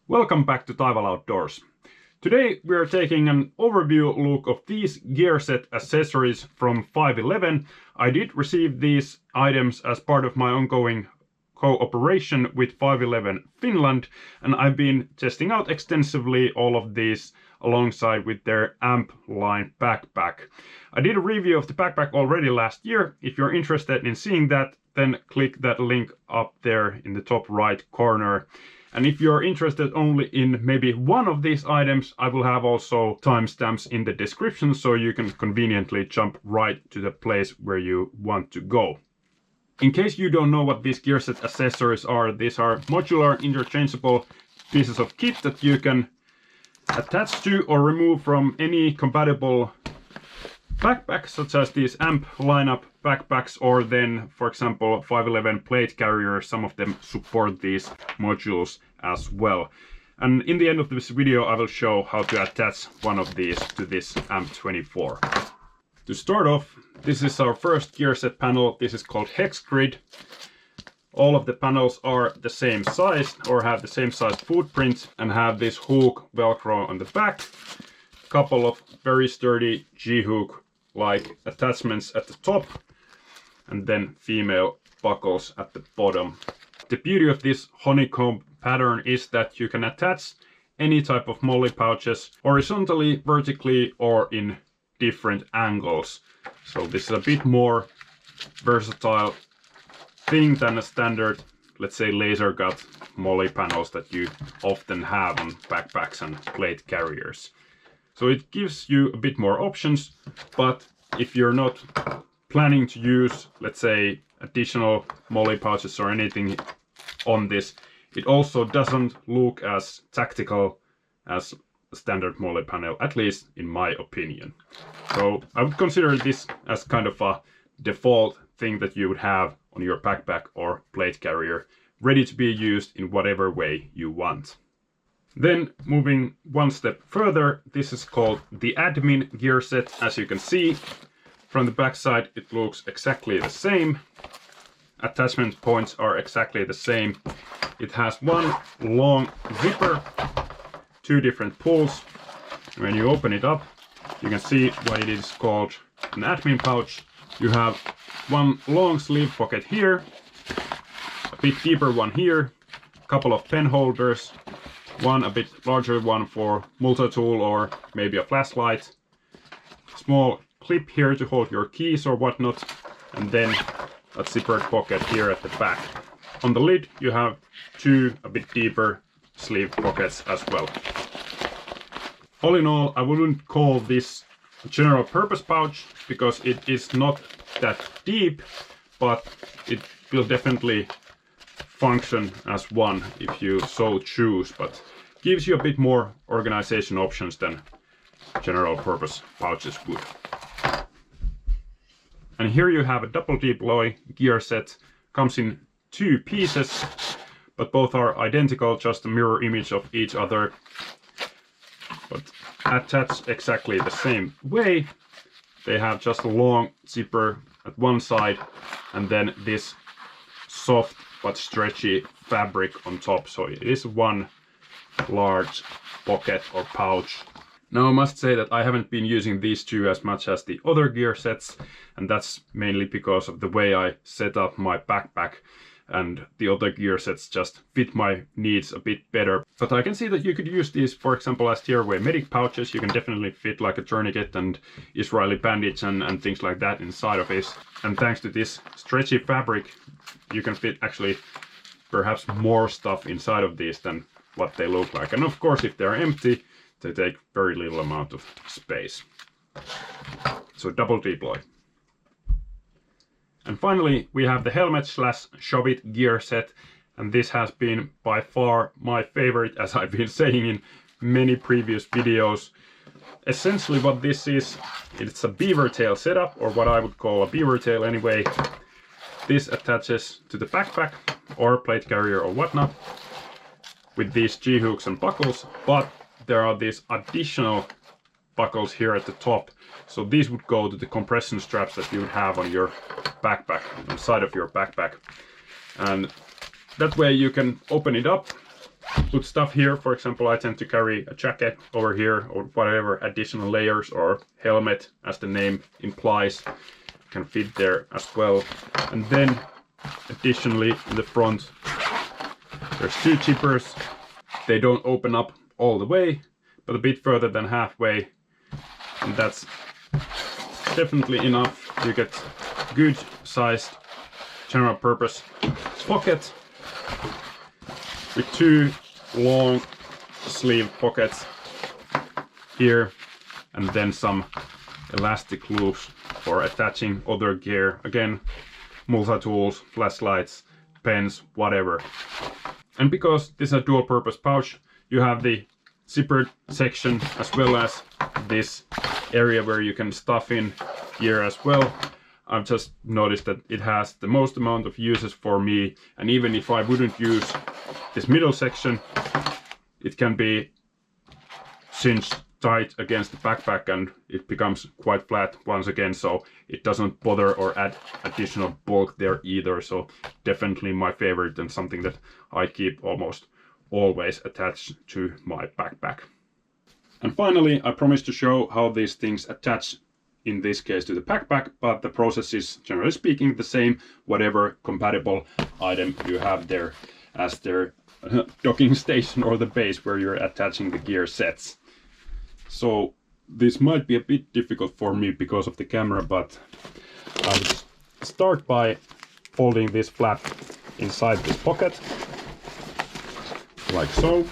Welcome back to Taival Outdoors. Today we are taking an overview look of these gear set accessories from 511. I did receive these items as part of my ongoing cooperation with 511 Finland, and I've been testing out extensively all of these alongside with their amp line backpack. I did a review of the backpack already last year. If you're interested in seeing that, then click that link up there in the top right corner. And if you're interested only in maybe one of these items, I will have also timestamps in the description so you can conveniently jump right to the place where you want to go. In case you don't know what these gear set accessories are, these are modular interchangeable pieces of kit that you can attach to or remove from any compatible backpack, such as these amp lineup backpacks, or then, for example, 511 plate carriers. Some of them support these modules as well. And in the end of this video, I will show how to attach one of these to this amp 24. To start off, this is our first gear set panel. This is called HEXGRID. All of the panels are the same size or have the same size footprint and have this hook Velcro on the back. A couple of very sturdy G-hook like attachments at the top, and then female buckles at the bottom. The beauty of this honeycomb pattern is that you can attach any type of molly pouches horizontally, vertically, or in different angles. So this is a bit more versatile thing than a standard, let's say, laser cut molly panels that you often have on backpacks and plate carriers. So it gives you a bit more options, but if you're not planning to use, let's say, additional molly pouches or anything on this, it also doesn't look as tactical as a standard molly panel, at least in my opinion. So I would consider this as kind of a default thing that you would have on your backpack or plate carrier, ready to be used in whatever way you want. Then moving one step further, this is called the admin gear set. As you can see, from the back side it looks exactly the same. Attachment points are exactly the same. It has one long zipper, two different pulls. When you open it up, you can see why it is called an admin pouch. You have one long sleeve pocket here, a bit deeper one here, a couple of pen holders, one a bit larger one for multi-tool or maybe a flashlight, small clip here to hold your keys or whatnot, and then a zippered pocket here at the back. On the lid you have two a bit deeper sleeve pockets as well. All in all, I wouldn't call this a general purpose pouch because it is not that deep, but it will definitely function as one if you so choose, but gives you a bit more organization options than general purpose pouches would. And here you have a double deploy gear set. Comes in two pieces, but both are identical, just a mirror image of each other, but attached exactly the same way. They have just a long zipper at one side and then this soft but stretchy fabric on top, so it is one large pocket or pouch. Now I must say that I haven't been using these two as much as the other gear sets, and that's mainly because of the way I set up my backpack, and the other gear sets just fit my needs a bit better. But I can see that you could use these, for example, as tearaway medic pouches. You can definitely fit like a tourniquet and Israeli bandage and things like that inside of it. And thanks to this stretchy fabric, you can fit actually perhaps more stuff inside of these than what they look like. And of course, if they're empty, they take very little amount of space. So double deploy. And finally, we have the helmet slash shove it gear set. And this has been by far my favorite, as I've been saying in many previous videos. Essentially what this is, it's a beaver tail setup, or what I would call a beaver tail anyway. This attaches to the backpack or plate carrier or whatnot with these G-hooks and buckles, but there are these additional buckles here at the top. So these would go to the compression straps that you would have on your backpack, on the side of your backpack. And that way you can open it up put stuff here. For example, I tend to carry a jacket over here or whatever additional layers, or helmet, as the name implies, can fit there as well. And then additionally in the front there's two zippers. They don't open up all the way, but a bit further than halfway, and that's definitely enough to get good sized general purpose pocket with two long sleeve pockets here, and then some elastic loops for attaching other gear. Again, multi-tools, flashlights, pens, whatever. And because this is a dual purpose pouch, you have the zippered section as well as this area where you can stuff in gear as well. I've just noticed that it has the most amount of uses for me, and even if I wouldn't use this middle section, it can be cinched tight against the backpack and it becomes quite flat once again, so it doesn't bother or add additional bulk there either. So definitely my favorite, and something that I keep almost always attached to my backpack. And finally, I promised to show how these things attach, in this case to the backpack, but the process is generally speaking the same, whatever compatible item you have there as their docking station or the base where you're attaching the gear sets. So this might be a bit difficult for me because of the camera, but I would start by folding this flap inside this pocket, like so.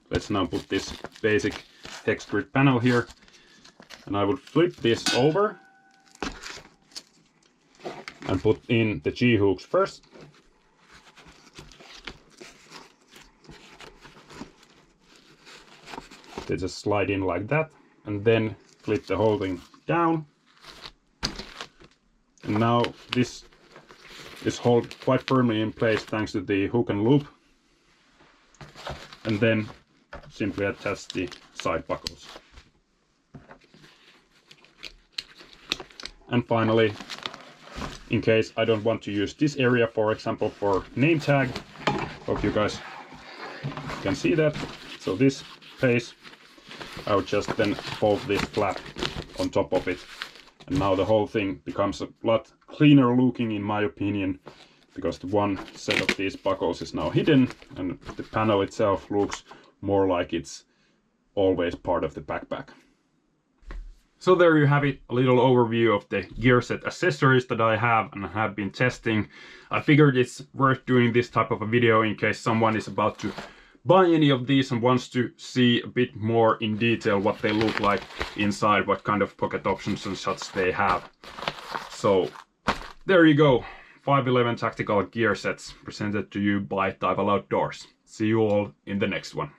Let's now put this basic HEXGRID panel here, and I would flip this over and put in the G-hooks first. They just slide in like that, and then flip the whole thing down. And now this is held quite firmly in place thanks to the hook and loop. And then simply attach the side buckles. And finally, in case I don't want to use this area, for example, for name tag, hope you guys can see that. So this place, I would just then fold this flap on top of it. And now the whole thing becomes a lot cleaner looking, in my opinion, because the one set of these buckles is now hidden and the panel itself looks more like it's always part of the backpack. So there you have it, a little overview of the gear set accessories that I have and have been testing. I figured it's worth doing this type of a video in case someone is about to buy any of these and wants to see a bit more in detail what they look like inside, what kind of pocket options and such they have. So there you go, 511 tactical gear sets presented to you by Taival Outdoors. See you all in the next one.